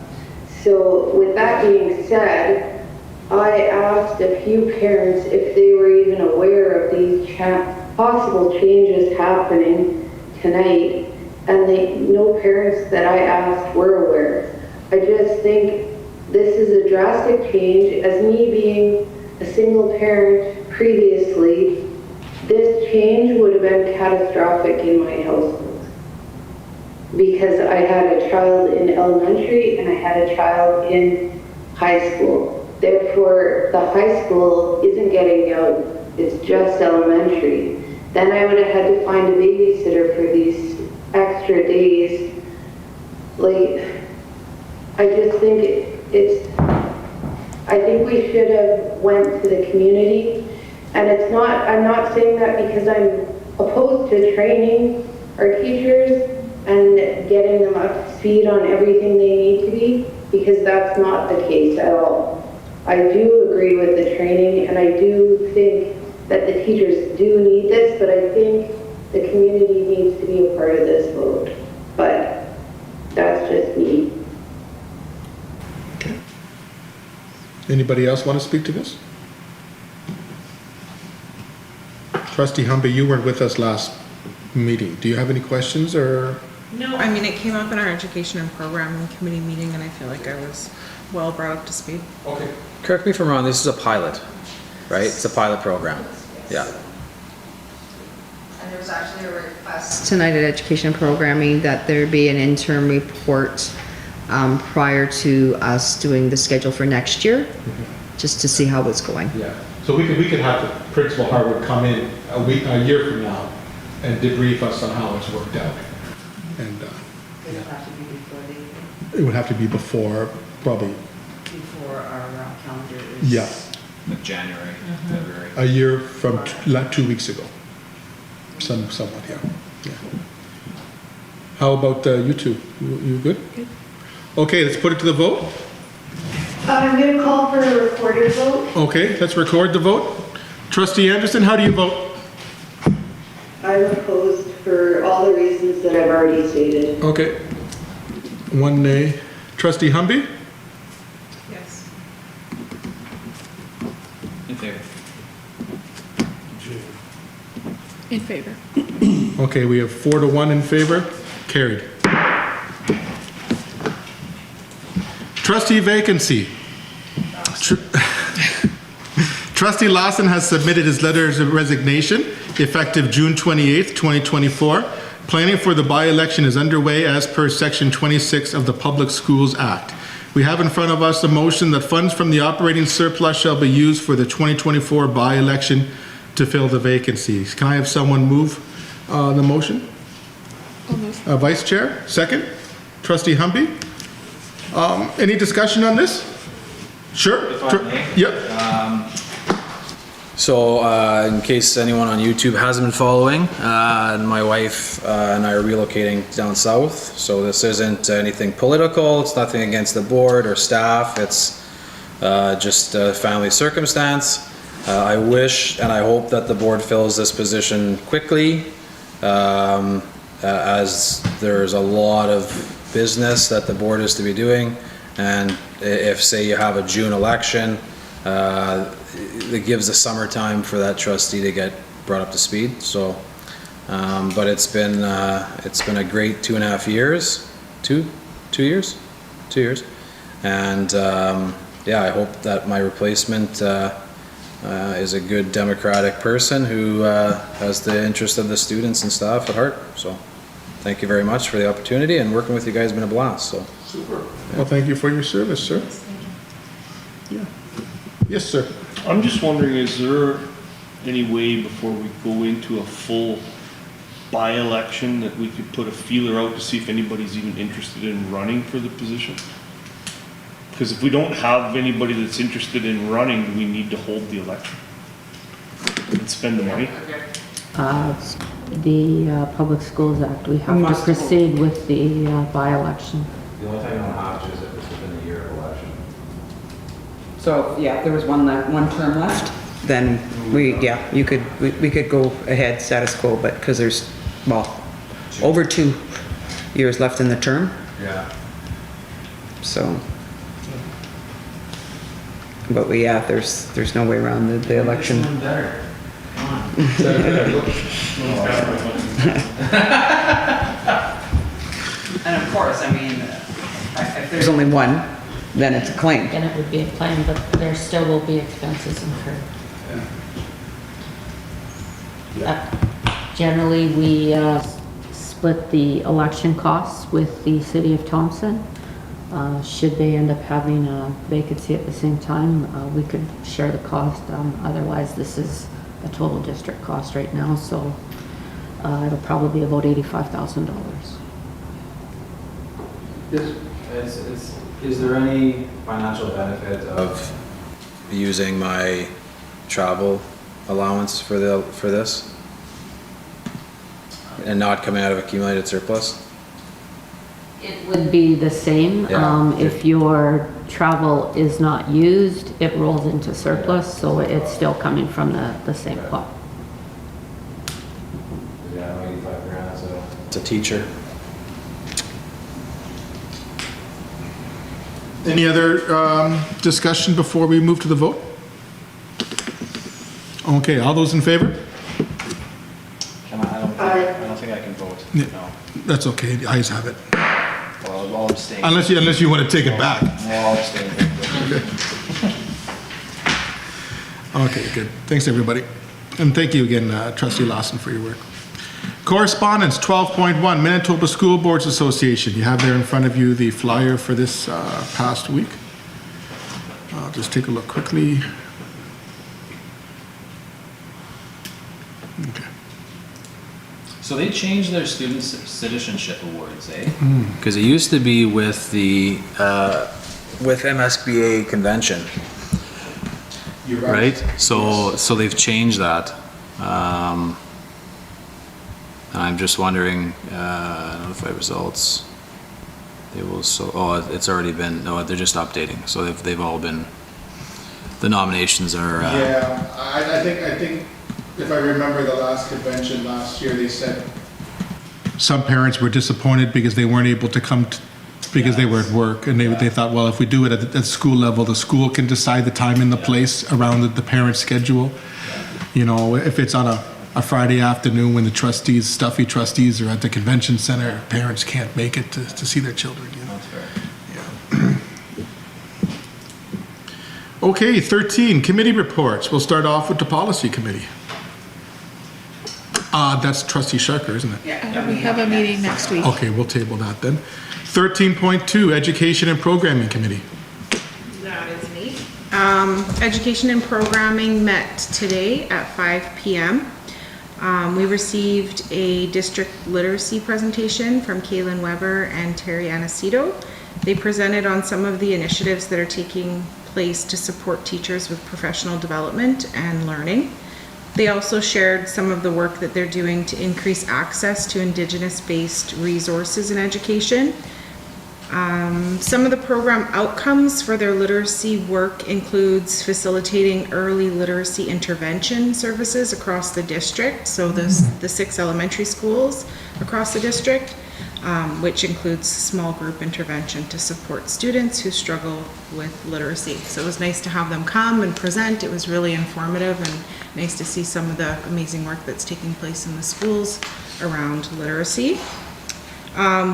So with that being said, I asked a few parents if they were even aware of these possible changes happening tonight, and no parents that I asked were aware. I just think this is a drastic change. As me being a single parent previously, this change would have been catastrophic in my household, because I had a child in elementary and I had a child in high school. Therefore, the high school isn't getting out, it's just elementary. Then I would have had to find a babysitter for these extra days. Like, I just think I think we should have went to the community. And I'm not saying that because I'm opposed to training our teachers and getting them up to speed on everything they need to be, because that's not the case at all. I do agree with the training, and I do think that the teachers do need this, but I think the community needs to be a part of this vote. But that's just me. Anybody else want to speak to this? Trustee Humby, you weren't with us last meeting. Do you have any questions or? No, I mean, it came up in our education and programming committee meeting, and I feel like I was well brought up to speed. Okay. Correct me if I'm wrong, this is a pilot, right? It's a pilot program. Yeah. And there was actually a request. Tonight at Education Programming that there be an interim report prior to us doing the schedule for next year, just to see how it's going. Yeah. So we could have the Principal Harwood come in a year from now and debrief us on how it's worked out. And it would have to be before, probably. Before our calendar is. Yeah, Like January, February. a year from 2 weeks ago. Somewhat, yeah. Yeah. How about you two? You good? Good. Okay, let's put it to the vote. I'm going to call for a recorded vote. Okay, let's record the vote. Trustee Anderson, how do you vote? I'm opposed for all the reasons that I've already stated. Okay. 1 nay. Trustee Humby? Yes. In favor. In favor. Okay, we have 4 to 1 in favor. Carried. Trustee vacancy. Trustee Lawson has submitted his letter of resignation effective June 28th, 2024. Planning for the by-election is underway as per Section 26 of the Public Schools Act. We have in front of us a motion that funds from the operating surplus shall be used for the 2024 by-election to fill the vacancies. Can I have someone move the motion? Almost. Vice Chair, second. Trustee Humby? Any discussion on this? Sure. If I may. Yep. So, in case anyone on YouTube hasn't been following, my wife and I are relocating down south. So this isn't anything political. It's nothing against the board or staff. It's just a family circumstance. I wish and I hope that the board fills this position quickly, as there's a lot of business that the board is to be doing. And if, say, you have a June election, it gives the summertime for that trustee to get brought up to speed. So, but it's been a great 2.5 years, 2 years, and yeah, I hope that my replacement is a good democratic person who has the interest of the students and staff at heart. So, thank you very much for the opportunity, and working with you guys has been a blast. So, Super. Well, thank you for your service, sir. Yeah. Yes, sir. I'm just wondering, is there any way before we go into a full by-election that we could put a feeler out to see if anybody's even interested in running for the position? Because if we don't have anybody that's interested in running, we need to hold the election and spend the money. The Public Schools Act, we have to proceed with the by-election. the only time you don't have to is if it's within a year of election. So, yeah, if there was one term left, then we could go ahead status quo, but because there's, well, over 2 years left in the term, Yeah. so. But there's no way around the election. Better. And of course, I mean, if there's only one, then it's a claim. Then it would be a claim, but there still will be expenses incurred. Generally, we split the election costs with the city of Thompson. Should they end up having a vacancy at the same time, we could share the cost. Otherwise, this is a total district cost right now, so it'll probably be about $85,000. Is there any financial benefit of using my travel allowance for this? And not coming out of accumulated surplus? It would be the same. Yeah. If your travel is not used, it rolls into surplus, so it's still coming from the same pot. Yeah, 85 grand, so. It's a teacher. Any other discussion before we move to the vote? Okay, all those in favor? Yeah. No. That's okay, the ayes have it. Well, I'll abstain. Unless you want to take it back. I'll abstain. Okay, good. Thanks, everybody. And thank you again, Trustee Lawson, for your work. Correspondence 12.1, Manitoba School Boards Association. You have there in front of you the flyer for this past week. I'll just take a look quickly. Okay. So they changed their student citizenship awards, eh? Because it used to be with the, with MSBA convention. You're Right? So they've changed that. And I'm just wondering, notify results. They will it's already been, no, they're just updating. So they've all been, the nominations are, Yeah, I think if I remember the last convention last year, they said some parents were disappointed because they weren't able to come because they were at work, and they thought, well, if we do it at the school level, the school can decide the time and the place around the parent's schedule. You know, if it's on a Friday afternoon when the stuffy trustees are at the convention center, parents can't make it to see their children. You know? That's fair. Yeah. Okay, 13, committee reports. We'll start off with the policy committee. That's Trustee Sharker, isn't it? We have a meeting next week. Okay, we'll table that then. 13.2, education and programming committee. That is me. Education and programming met today at 5 p.m. We received a district literacy presentation from Kaylin Weber and Terry Anacito. They presented on some of the initiatives that are taking place to support teachers with professional development and learning. They also shared some of the work that they're doing to increase access to Indigenous-based resources in education. Some of the program outcomes for their literacy work includes facilitating early literacy intervention services across the district, so the 6 elementary schools across the district, which includes small group intervention to support students who struggle with literacy. So it was nice to have them come and present. It was really informative and nice to see some of the amazing work that's taking place in the schools around literacy.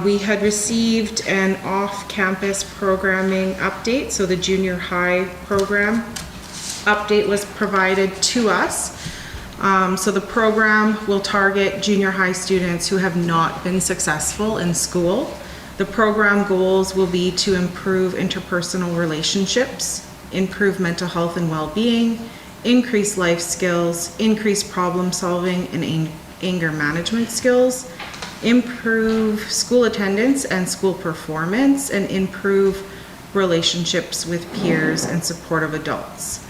We had received an off-campus programming update, so the junior high program update was provided to us. So the program will target junior high students who have not been successful in school. The program goals will be to improve interpersonal relationships, improve mental health and well-being, increase life skills, increase problem solving and anger management skills, improve school attendance and school performance, and improve relationships with peers and supportive adults.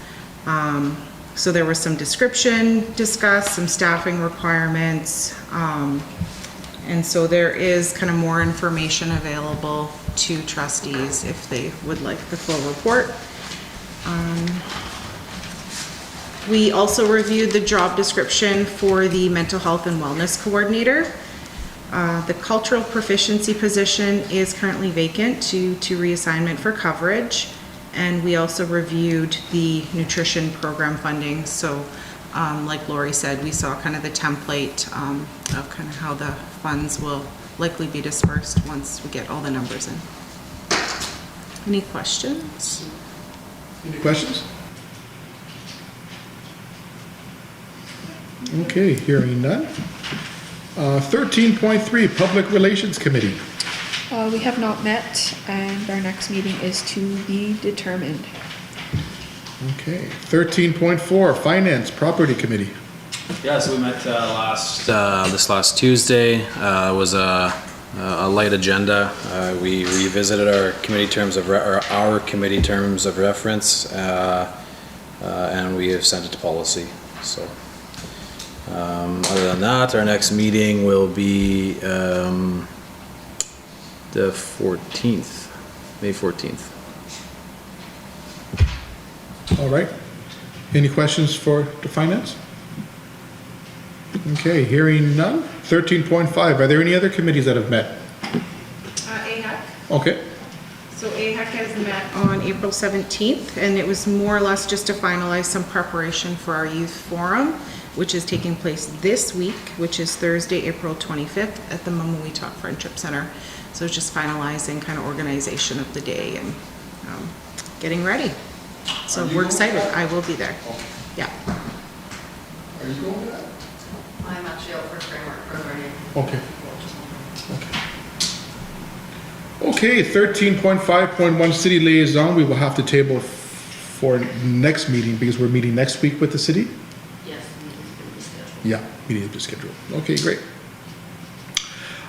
So there was some description discussed, some staffing requirements, and so there is kind of more information available to trustees if they would like the full report. We also reviewed the job description for the mental health and wellness coordinator. The cultural proficiency position is currently vacant to reassignment for coverage. And we also reviewed the nutrition program funding. So like Lori said, we saw kind of the template of kind of how the funds will likely be dispersed once we get all the numbers in. Any questions? Any questions? Okay, hearing none. 13.3, Public Relations Committee. We have not met, and our next meeting is to be determined. Okay, 13.4, Finance Property Committee. Yeah, so we met this last Tuesday. Was a light agenda. We revisited our committee terms of committee terms of reference, and we have sent it to policy. So other than that, our next meeting will be the 14th, May 14th. All right. Any questions for the finance? Okay, hearing none. 13.5, are there any other committees that have met? AHEC. Okay. So AHEC has met on April 17th, and it was more or less just to finalize some preparation for our youth forum. which is taking place this week, which is Thursday, April 25th at the Mamaweetuck Friendship Center. So it's just finalizing kind of organization of the day and getting ready. So we're excited. I will be there. Yeah. Are you going to that? I'm actually out for framework programming. Okay. Okay, 13.5.1 city liaison, we will have to table for next meeting because we're meeting next week with the city? Yes, meeting's been rescheduled. Yeah, meeting has been scheduled. Okay, great.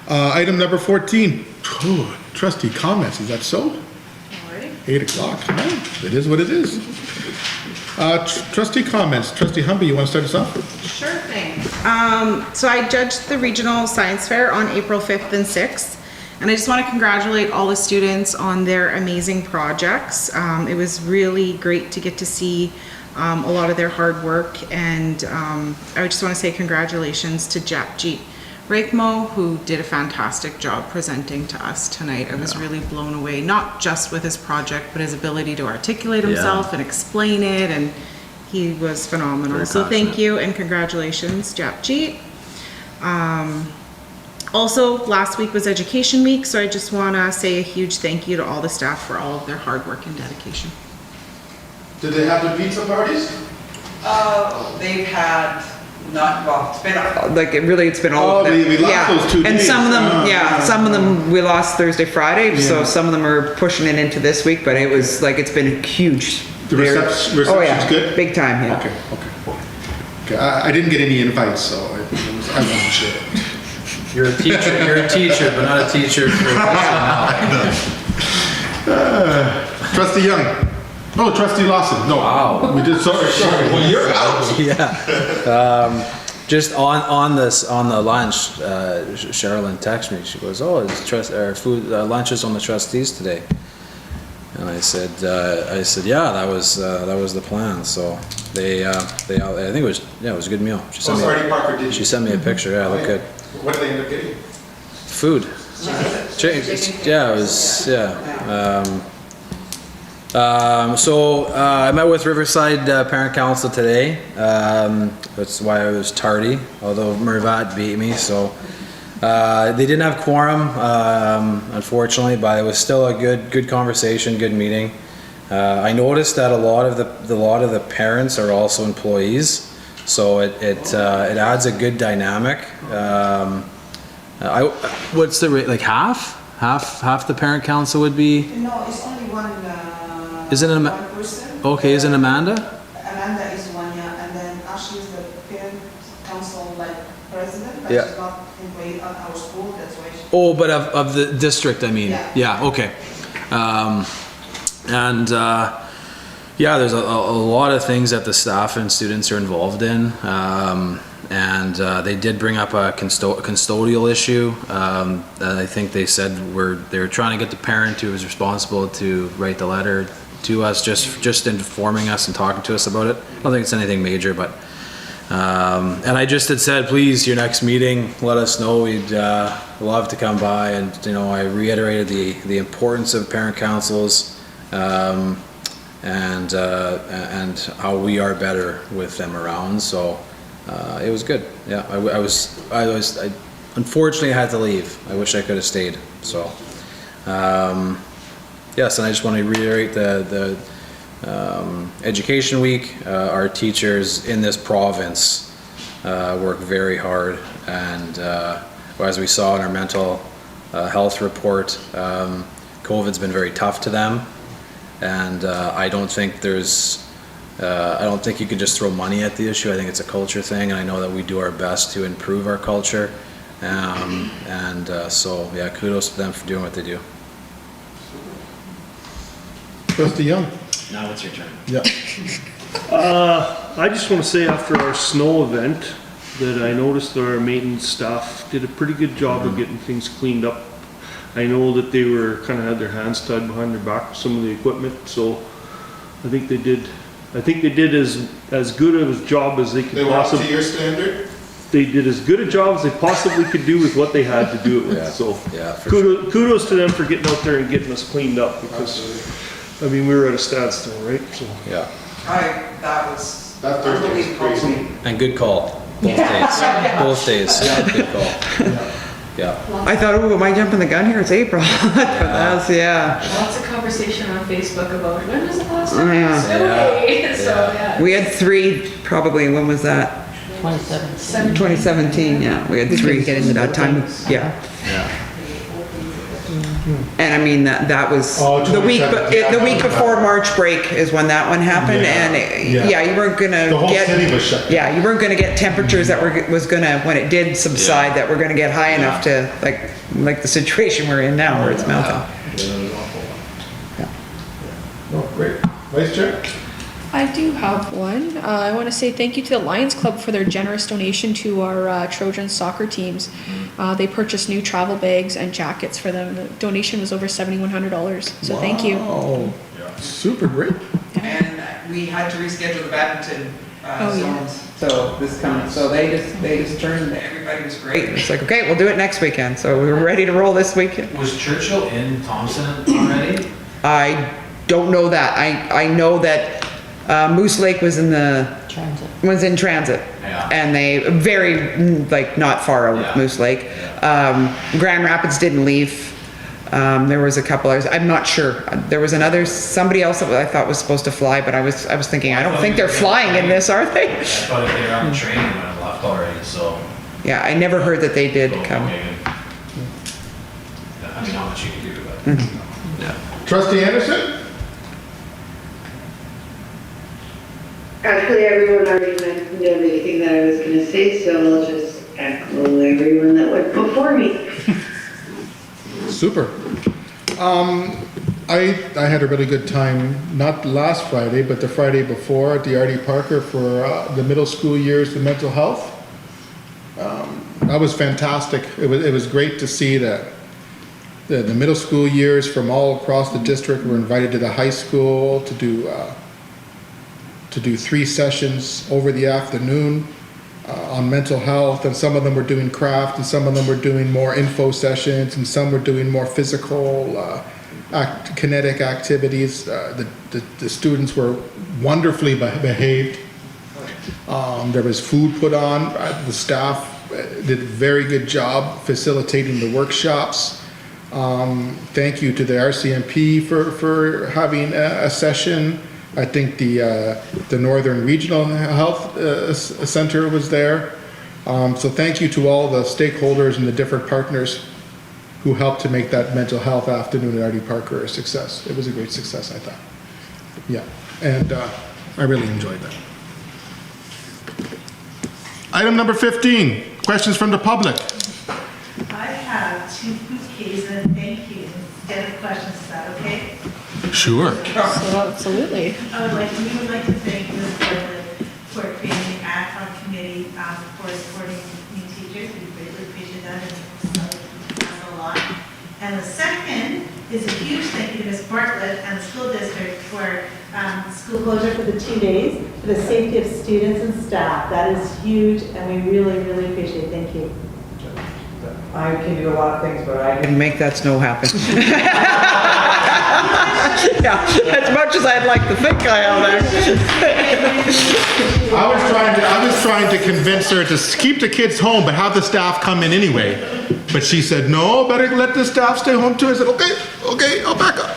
Item number 14, trustee comments, is that so? Alrighty. 8 o'clock, no, it is what it is. Trustee comments, trustee Humby, you want to start us off? Sure thing. So I judged the regional science fair on April 5th and 6th. And I just want to congratulate all the students on their amazing projects. It was really great to get to see a lot of their hard work. And I just want to say congratulations to Japjit Rekmo, who did a fantastic job presenting to us tonight. I was really blown away, not just with his project, but his ability to articulate himself and explain it. And he was phenomenal. So thank you and congratulations, Japjit. Also, last week was Education Week, so I just want to say a huge thank you to all the staff for all of their hard work and dedication. Did they have the pizza parties? They've had not, well, it's been, like, it's been all of them. We lost Yeah. those 2 days. And some of them, some of them we lost Thursday, Friday, so some of them are pushing it into this week, but it was, like, it's been huge. The reception's Oh, yeah, good? big time, yeah. Okay, I didn't get any invites, so I wasn't sure. You're a teacher, but not a teacher for Trustee Young. Oh, trustee Lawson, no. Wow. We did, sorry. Well, you're out. Yeah. Just on the lunch, Sherilyn texted me. She goes, "Oh, it's food lunches on the trustees today." And I said, "Yeah, that was the plan." So they I think it was a good meal. She sent me a picture. Yeah, it looked good. What did they end up getting? Food. Yeah, it was, so I met with Riverside Parent Council today. That's why I was tardy, although Mervat beat me. So they didn't have quorum, unfortunately, but it was still a good conversation, good meeting. I noticed that a lot of the parents are also employees. So it adds a good dynamic. What's the rate? Like half the parent council would be? No, it's only one. Isn't it one person? Okay, isn't Amanda? Amanda is one, yeah, and then Ashley is the parent council president, but Yeah. she's not employed at our school. That's why. Oh, but of the district, I mean. Yeah. Okay. Yeah, there's a lot of things that the staff and students are involved in, and they did bring up a custodial issue. I think they said they were trying to get the parent who was responsible to write the letter to us, just informing us and talking to us about it. I don't think it's anything major, but and I just had said, please, your next meeting, let us know. We'd love to come by, and I reiterated the importance of parent councils. And how we are better with them around. So it was good. Yeah, I unfortunately had to leave. I wish I could have stayed. So yes, and I just want to reiterate the Education Week. Our teachers in this province work very hard, and as we saw in our mental health report, COVID's been very tough to them. And I don't think you can just throw money at the issue. I think it's a culture thing, and I know that we do our best to improve our culture. So yeah, kudos to them for doing what they do. Trustee Young. Now it's your turn. Yeah. I just want to say after our snow event that I noticed that our maintenance staff did a pretty good job of getting things cleaned up. I know that they were kind of had their hands tied behind their back with some of the equipment, so I think they did as good of a job as they could possibly. They were up to your standard? They did as good a job as they possibly could do with what they had to do it with. Yeah. So Yeah, kudos to them for getting out there and getting us cleaned up, because I mean we were at a standstill, right? So Yeah. That was that Thursday is crazy. And good call, both days, both days, good call. Yeah. I thought, oh, am I jumping the gun here? It's April. That's, yeah. Lots of conversation on Facebook about when was the last time Yeah. you snow away? So, yeah. We had 3, probably, when was that? 2017, yeah. We had We 3 couldn't get into that the time, woods. yeah. Yeah. And I mean, that was Oh, the week, 2017, the week before March break is when that one happened, Yeah, and yeah. you weren't gonna The whole get. city was shut down. Yeah, you weren't gonna get temperatures that was gonna, when it did subside, that were gonna get high enough to, like the situation we're in now, where it's melting. Oh, great. Vice Chair? I do have one. I want to say thank you to the Lions Club for their generous donation to our Trojan soccer teams. They purchased new travel bags and jackets for them. The donation was over $7,100. So thank you. Wow. Super great. And we had to reschedule the badminton Oh, yeah. zones, so this coming, so they just turned, everybody was great. It's like, okay, we'll do it next weekend, so we were ready to roll this weekend. Was Churchill in Thompson already? I don't know that. I know that Moose Lake was in transit. Yeah. And they, not far out of Yeah. Moose Lake. Grand Rapids didn't leave. There was a couple others. I'm not sure. There was somebody else that I thought was supposed to fly, but I was thinking, I don't think they're flying in this, are they? I thought if they were on the train, they would have left already, so. Yeah, I never heard that they did come. Okay, good. I mean, how much you can do, but. Yeah. Trustee Anderson? Actually, everyone already mentioned everything that I was gonna say, so I'll just echo everyone that went before me. Super. I had a really good time, not last Friday, but the Friday before at the R.D. Parker for the middle school years of mental health. That was fantastic. It was great to see that the middle school years from all across the district were invited to the high school to do 3 sessions over the afternoon on mental health, and some of them were doing craft, and some of them were doing more info sessions, and some were doing more physical, kinetic activities. The students were wonderfully behaved. There was food put on. The staff did a very good job facilitating the workshops. Thank you to the RCMP for having a session. I think the Northern Regional Health Center was there. So thank you to all the stakeholders and the different partners who helped to make that mental health afternoon at R.D. Parker a success. It was a great success, I thought. Yeah, and I really enjoyed that. Item number 15, questions from the public. I have 2 cookies and thank you instead of questions. Is that okay? Sure. Absolutely. We would like to thank Ms. Berlin for creating the ad hoc committee for supporting new teachers. We greatly appreciate that and it's a lot. And the second is a huge thank you to Ms. Bartlett and the school district for school closure for the 2 days for the safety of students and staff. That is huge and we really, really appreciate it. Thank you. I can do a lot of things, but I didn't make that snow happen. Yeah, as much as I'd like to think I am there. I was trying to convince her to keep the kids home, but have the staff come in anyway. But she said, no, better let the staff stay home too. I said, okay, I'll back up.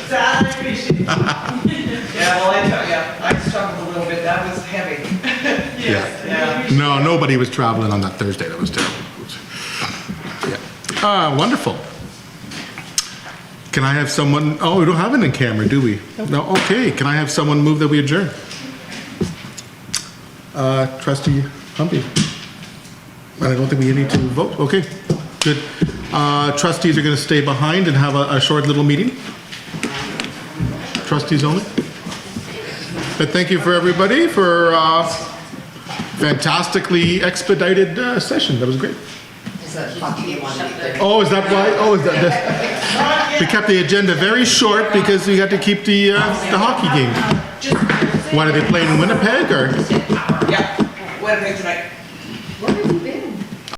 That I appreciate. Yeah, well, I struggled a little bit. That was heavy. Yeah. No, nobody was traveling on that Thursday. That was terrible. Yeah. Wonderful. Can I have someone, we don't have it in camera, do we? No, okay. Can I have someone move that we adjourn? Trustee Humby. I don't think we need to vote. Okay, good. Trustees are going to stay behind and have a short little meeting. Trustees only. But thank you for everybody for fantastically expedited session. That was great. Oh, is that why? Oh, is that? We kept the agenda very short because we had to keep the hockey game. What are they playing in Winnipeg or? Yeah, Winnipeg tonight.